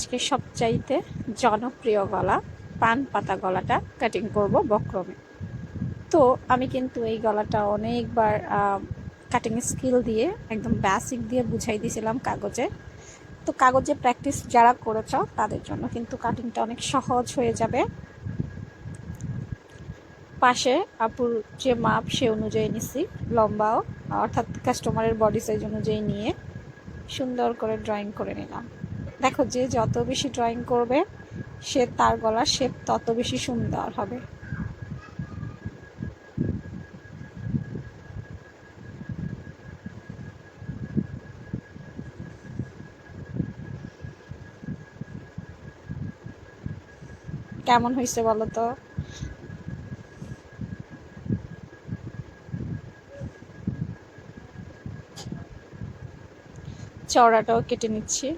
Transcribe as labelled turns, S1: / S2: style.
S1: আজকে সবচাইতে জনপ্রিয় গলা পান পাতা গলাটা কাটিং করব বক্রমে। তো আমি কিন্তু এই গলাটা অনেকবার কাটিং স্কিল দিয়ে একদম বেসিক দিয়ে বুঝাই দিয়েছিলাম কাগজে। তো কাগজে প্র্যাকটিস যারা করেছ তাদের জন্য কিন্তু কাটিংটা অনেক সহজ হয়ে যাবে। পাশে আপুর যে মাপ সে অনুযায়ী নিছি, লম্বাও অর্থাৎ কাস্টমারের বডি সাইজ অনুযায়ী নিয়ে সুন্দর করে ড্রয়িং করে নিলাম। দেখো, যে যত বেশি ড্রয়িং করবে সে তার গলার শেপ তত বেশি সুন্দর হবে। কেমন হয়েছে বলো তো? চওড়াটাও কেটে নিচ্ছি।